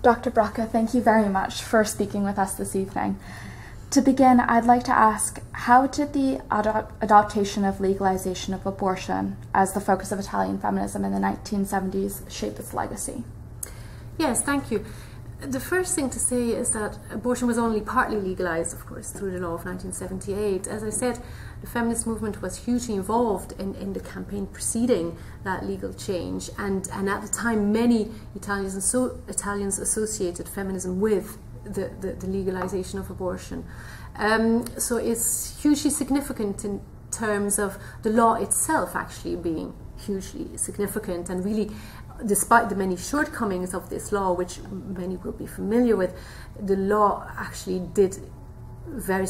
Dr. Bracke, thank you very much for speaking with us this evening. To begin, I'd like to ask, how did the adaptation of legalization of abortion as the focus of Italian feminism in the 1970s shape its legacy? Yes, thank you. The first thing to say is that abortion was only partly legalized, of course, through the law of 1978. As I said, the feminist movement was hugely involved in the campaign preceding that legal change, and at the time many Italians associated feminism with the legalization of abortion. So it's hugely significant in terms of the law itself actually being hugely significant, and really, despite the many shortcomings of this law, which many will be familiar with, the law actually did in a very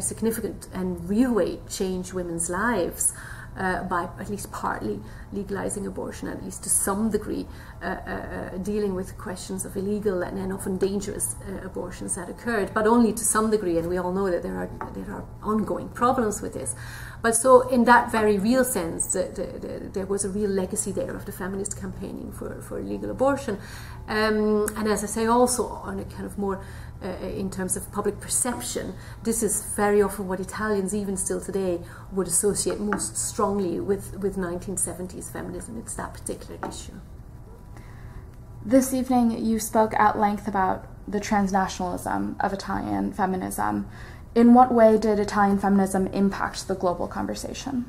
significant and real way change women's lives by at least partly legalizing abortion, at least to some degree, dealing with questions of illegal and often dangerous abortions that occurred, but only to some degree, and we all know that there are ongoing problems with this. But so in that very real sense, there was a real legacy there of the feminist campaigning for legal abortion. And as I say, also on a kind of more in terms of public perception, this is very often what Italians, even still today, would associate most strongly with 1970s feminism. It's that particular issue. This evening you spoke at length about the transnationalism of Italian feminism. In what way did Italian feminism impact the global conversation?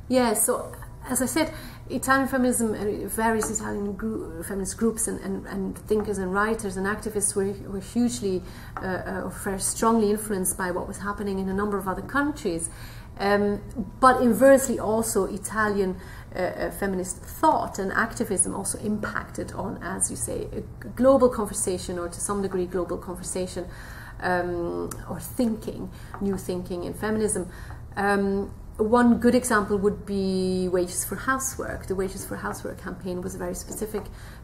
Yes, so as I said, Italian feminism, various Italian feminist groups and thinkers and writers and activists were hugely, very strongly influenced by what was happening in a number of other countries. But inversely also, Italian feminist thought and activism also impacted on, as you say, a global conversation, or to some degree global conversation, or thinking, new thinking in feminism. One good example would be Wages for Housework. The Wages for Housework campaign was a very specific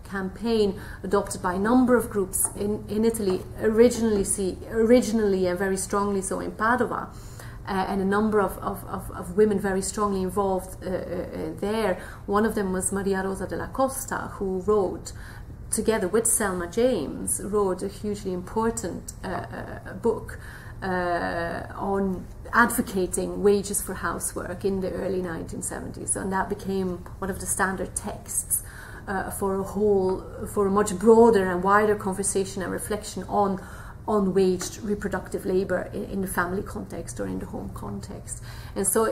campaign adopted by a number of groups in Italy, originally and very strongly so in Padova, and a number of women very strongly involved there. One of them was Maria Rosa della Costa, who wrote, together with Selma James, wrote a hugely important book on advocating wages for housework in the early 1970s, and that became one of the standard texts for a much broader and wider conversation and reflection on unwaged reproductive labor in the family context or in the home context. And so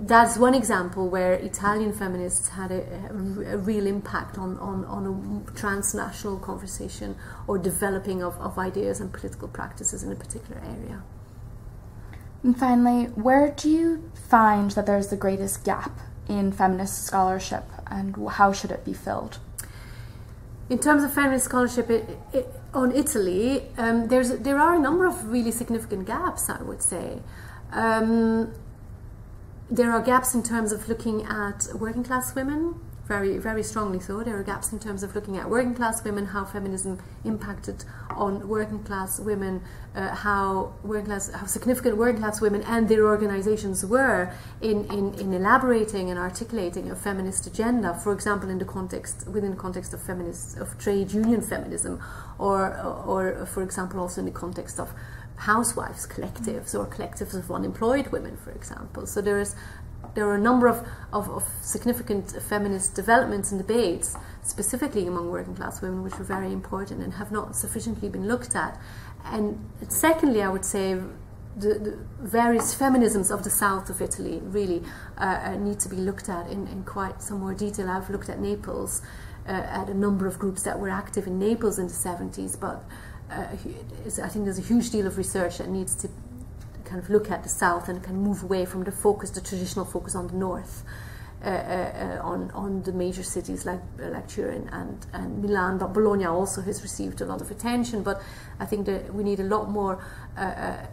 that's one example where Italian feminists had a real impact on a transnational conversation or developing of ideas and political practices in a particular area. And finally, where do you find that there's the greatest gap in feminist scholarship, and how should it be filled? In terms of feminist scholarship on Italy, there are a number of really significant gaps, I would say. There are gaps in terms of looking at working class women, very, very strongly so. There are gaps in terms of looking at working class women, how feminism impacted on working class women, how significant working class women and their organizations were in elaborating and articulating a feminist agenda, for example, within the context of trade union feminism, or for example also in the context of housewives collectives or collectives of unemployed women, for example. So there are a number of significant feminist developments and debates, specifically among working class women, which were very important and have not sufficiently been looked at. And secondly, I would say the various feminisms of the south of Italy really need to be looked at in quite some more detail. I've looked at Naples, at a number of groups that were active in Naples in the 70s, but I think there's a huge deal of research that needs to kind of look at the south and can move away from the traditional focus on the north, on the major cities like Turin and Milan. But Bologna also has received a lot of attention. But I think that we need a lot more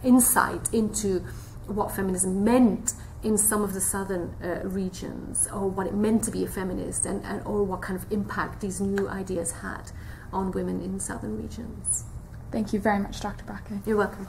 insight into what feminism meant in some of the southern regions, or what it meant to be a feminist, or what kind of impact these new ideas had on women in southern regions. Thank you very much, Dr. Bracke. You're welcome.